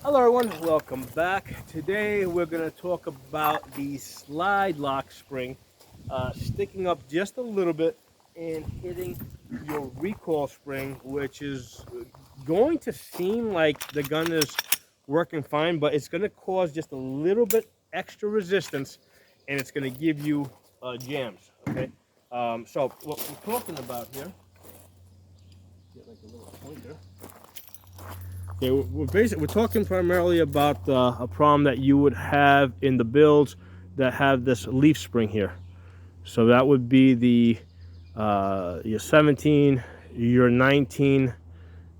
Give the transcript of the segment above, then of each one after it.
Hello everyone, welcome back. Today we're going to talk about the slide lock spring sticking up just a little bit and hitting your recoil spring, which is going to seem like the gun is working fine, but it's going to cause just a little bit extra resistance and it's going to give you jams. Okay, so what we're talking about here, get like a little pointer. Okay, we're talking primarily about a problem that you would have in the builds that have this leaf spring here. So that would be the your 17, your 19,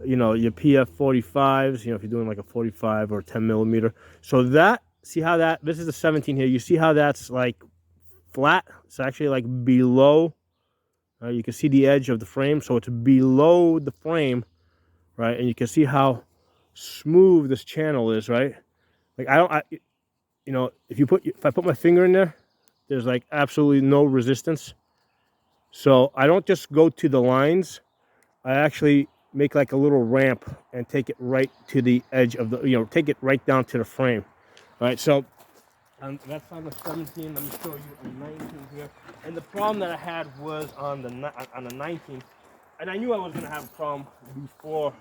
your PF 45s. If you're doing like a 45 or 10 millimeter. So that, see how that, this is the 17 here. You see how that's like flat? It's actually like below. You can see the edge of the frame, so it's below the frame, right? And you can see how smooth this channel is, right? Like if I put my finger in there, there's like absolutely no resistance. So I don't just go to the lines. I actually make like a little ramp and take it right to the edge of the, take it right down to the frame. All right, so that's on the 17. Let me show you on the 19 here. And the problem that I had was on the 19, and I knew I was gonna have a problem before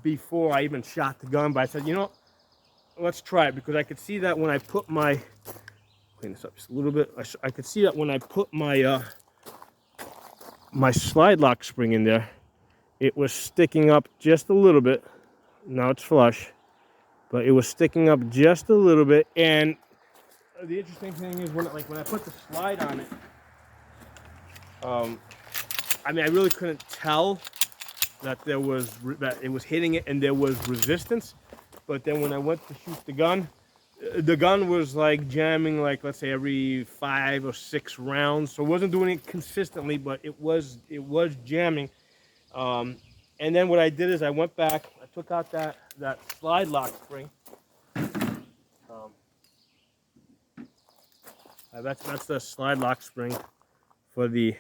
before I even shot the gun, but I said, let's try it, because I could see that when I put my, clean this up just a little bit, I could see that when I put my my slide lock spring in there, it was sticking up just a little bit. Now it's flush, but it was sticking up just a little bit. And the interesting thing is when I put the slide on it, I really couldn't tell that it was hitting it and there was resistance. But then when I went to shoot the gun was like jamming, like, let's say every 5 or 6 rounds. So it wasn't doing it consistently, but it was jamming. And then what I did is I went back, I took out that slide lock spring. That's the slide lock spring for the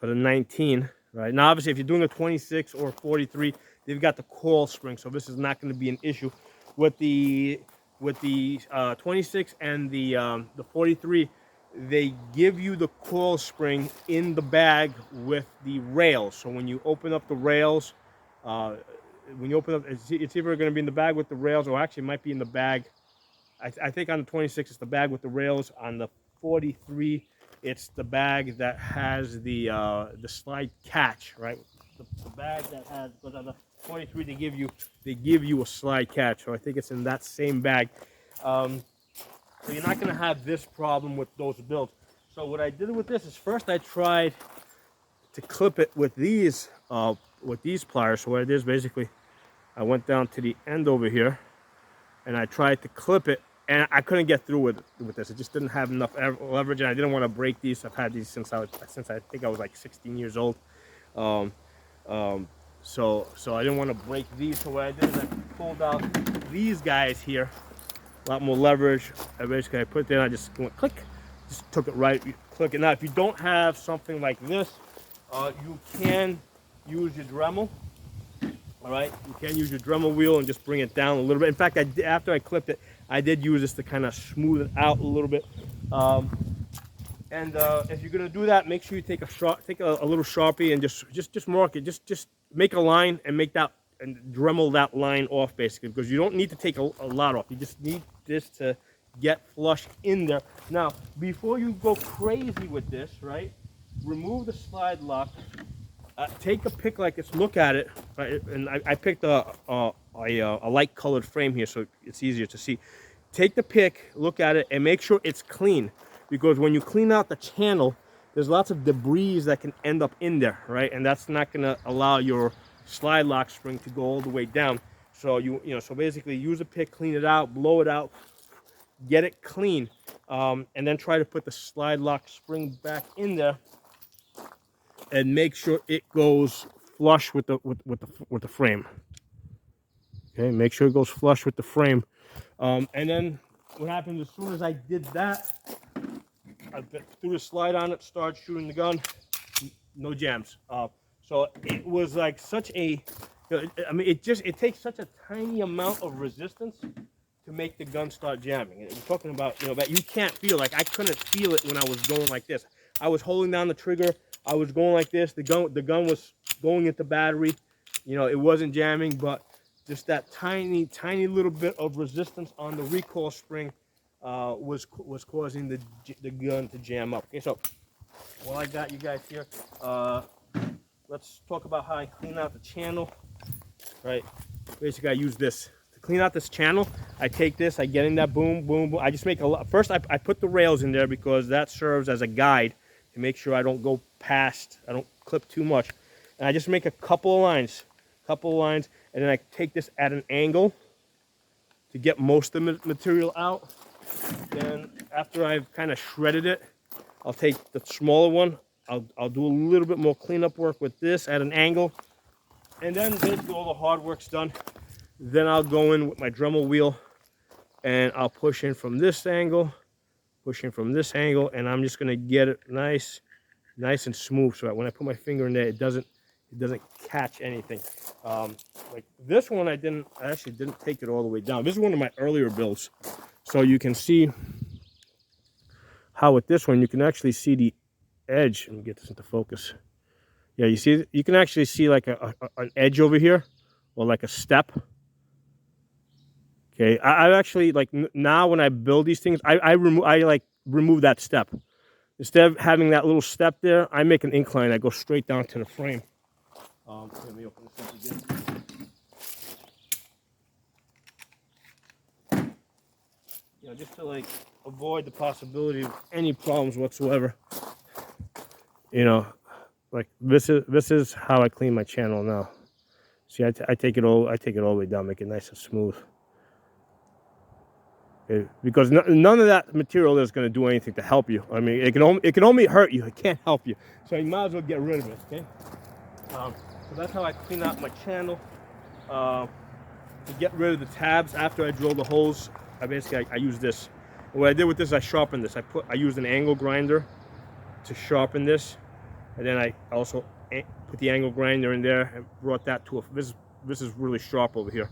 19. Right now, obviously, if you're doing a 26 or 43, they've got the coil spring, so this is not going to be an issue. With the 26 and the 43, they give you the coil spring in the bag with the rails. So when you open up the rails, it's either going to be in the bag with the rails, or actually it might be in the bag. I think on the 26 it's the bag with the rails. On the 43, it's the bag that has the slide catch, right? The bag that has, but on the 23 they give you a slide catch. So I think it's in that same bag. So you're not going to have this problem with those builds. So what I did with this is, first I tried to clip it with these pliers. So what I did is basically I went down to the end over here and I tried to clip it. And I couldn't get through with this. It just didn't have enough leverage, and I didn't want to break these. I've had these since I think I was like 16 years old. So I didn't want to break these. So what I did is I pulled out these guys here, a lot more leverage. I put it in. I just went click, just took it right, click it. Now, if you don't have something like this, you can use your Dremel. All right, you can use your Dremel wheel and just bring it down a little bit. In fact, after I clipped it, I did use this to kind of smooth it out a little bit. If you're gonna do that, make sure you take a little Sharpie and just mark it. Just make a line and Dremel that line off, basically, because you don't need to take a lot off. You just need this to get flush in there. Now, before you go crazy with this, right? Remove the slide lock. Take a pick like this, look at it, right? And I picked a light colored frame here so it's easier to see. Take the pick, look at it, and make sure it's clean, because when you clean out the channel, there's lots of debris that can end up in there, right? And that's not going to allow your slide lock spring to go all the way down. So so basically use a pick, clean it out, blow it out, get it clean, and then try to put the slide lock spring back in there. And make sure it goes flush with the frame. Okay, make sure it goes flush with the frame. And then what happened as soon as I did that, I threw the slide on it, started shooting the gun, no jams. So it was like such a I mean, it takes such a tiny amount of resistance to make the gun start jamming. And we're talking about, that you can't feel. Like, I couldn't feel it when I was going like this. I was holding down the trigger. I was going like this. The gun was going into battery. It wasn't jamming, but just that tiny little bit of resistance on the recoil spring was causing the gun to jam up. Okay, so while I got you guys here, let's talk about how I clean out the channel. Right, basically I use this to clean out this channel. I take this, I get in that boom, boom, boom. I just make a lot. First, I put the rails in there because that serves as a guide to make sure I don't go past, I don't clip too much. And I just make a couple of lines, and then I take this at an angle to get most of the material out. Then after I've kind of shredded it, I'll take the smaller one. I'll do a little bit more cleanup work with this at an angle. And then basically all the hard work's done. Then I'll go in with my Dremel wheel and I'll push in from this angle, and I'm just gonna get it nice and smooth so that when I put my finger in there, it doesn't catch anything. Like this one, I actually didn't take it all the way down. This is one of my earlier builds. So you can see how with this one, you can actually see the edge. Let me get this into focus. Yeah, you see, you can actually see like an edge over here, or like a step. Okay, I actually like now when I build these things, I remove that step. Instead of having that little step there, I make an incline. I go straight down to the frame. Let me open this up again. Just to like avoid the possibility of any problems whatsoever. Like this is how I clean my channel now. See, I take it all the way down, make it nice and smooth. Okay? Because none of that material is going to do anything to help you. I mean, it can only hurt you. It can't help you. So you might as well get rid of it. Okay. So that's how I clean out my channel. To get rid of the tabs after I drill the holes, I use this. And what I did with this, I sharpened this. I used an angle grinder to sharpen this. And then I also put the angle grinder in there and brought that to this is really sharp over here.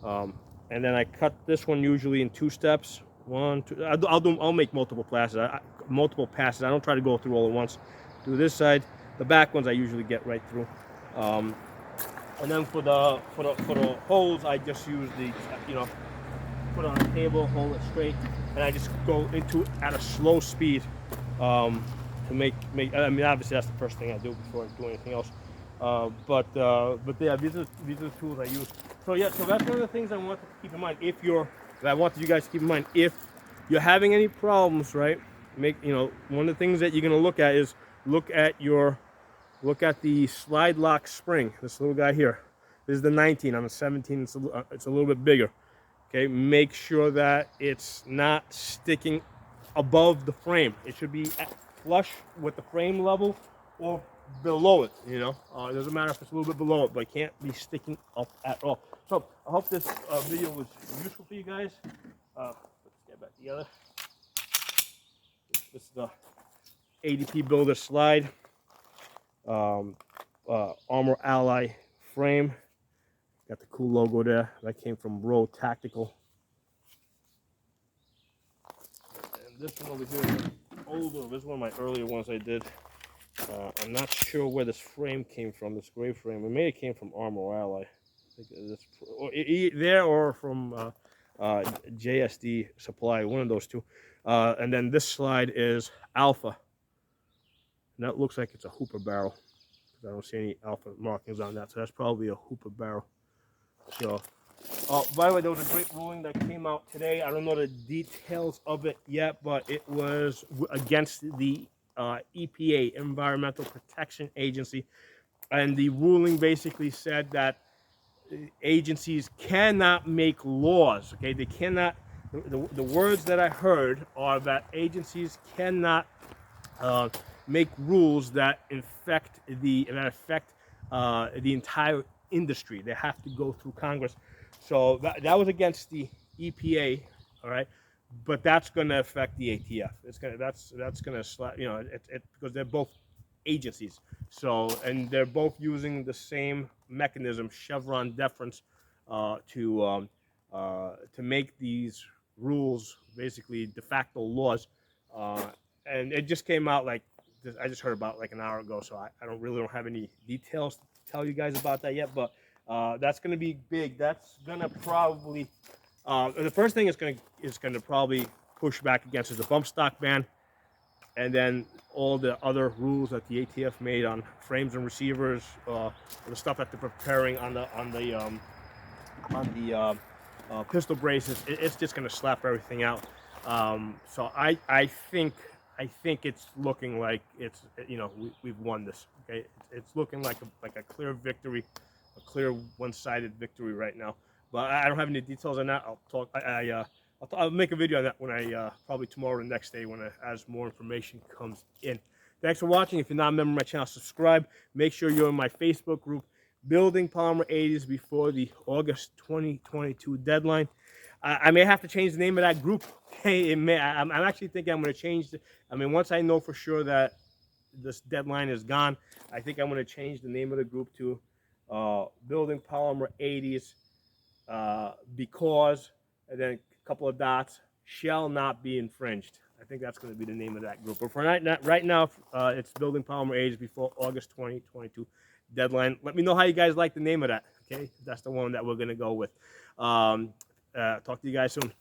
And then I cut this one usually in 2 steps. 1, 2. I'll make multiple passes. I don't try to go through all at once. Do this side. The back ones I usually get right through. And then for the holes, I just use the put on a table, hold it straight, and I just go into it at a slow speed. To make I mean, obviously that's the first thing I do before I do anything else. But yeah, these are the tools I use. So yeah, so that's one of the things I want to keep in mind. I wanted you guys to keep in mind, if you're having any problems, right? One of the things that you're gonna look at is look at the slide lock spring. This little guy here. This is the 19 on the 17. It's a little bit bigger. Okay, make sure that it's not sticking above the frame. It should be flush with the frame level or below it. It doesn't matter if it's a little bit below it, but it can't be sticking up at all. So I hope this video was useful for you guys. Let's get back together. This is the ADP Builder slide Armor Ally frame. Got the cool logo there. That came from Row Tactical. And this one over here is older. This is one of my earlier ones I did. I'm not sure where this frame came from, this gray frame. It may have came from Armor Ally. I think there or from JSD Supply, one of those two. And then this slide is Alpha. And that looks like it's a hooper barrel. I don't see any Alpha markings on that, so that's probably a hooper barrel. So, by the way, there was a great ruling that came out today. I don't know the details of it yet, but it was against the EPA, Environmental Protection Agency, and the ruling basically said that agencies cannot make laws. Okay, they cannot. The words that I heard are that agencies cannot make rules that affect the entire industry. They have to go through Congress. So that was against the EPA, all right. But that's going to affect the ATF. That's going to slap, because they're both agencies. So, and they're both using the same mechanism, Chevron deference, to make these rules basically de facto laws. And it just came out like I just heard about like an hour ago, so I don't have any details to tell you guys about that yet. But that's going to be big. That's going to probably the first thing is going to probably push back against is the bump stock ban, and then all the other rules that the ATF made on frames and receivers, the stuff that they're preparing on the pistol braces. It's just going to slap everything out. So I think it's looking like it's, you know, we've won this. Okay, it's looking like a clear victory, a clear one-sided victory right now. But I don't have any details on that. I'll talk. I'll make a video on that when probably tomorrow or the next day as more information comes in. Thanks for watching. If you're not a member of my channel, subscribe. Make sure you're in my Facebook group, Building Polymer 80s, before the August 2022 deadline. I may have to change the name of that group. Okay, I'm actually thinking I'm going to change once I know for sure that this deadline is gone, I think I'm going to change the name of the group to Building Polymer 80s, because, and then a couple of dots, shall not be infringed. I think that's going to be the name of that group. But for right now, it's Building Polymer 80s before August 2022 deadline. Let me know how you guys like the name of that. Okay, that's the one that we're going to go with. Talk to you guys soon.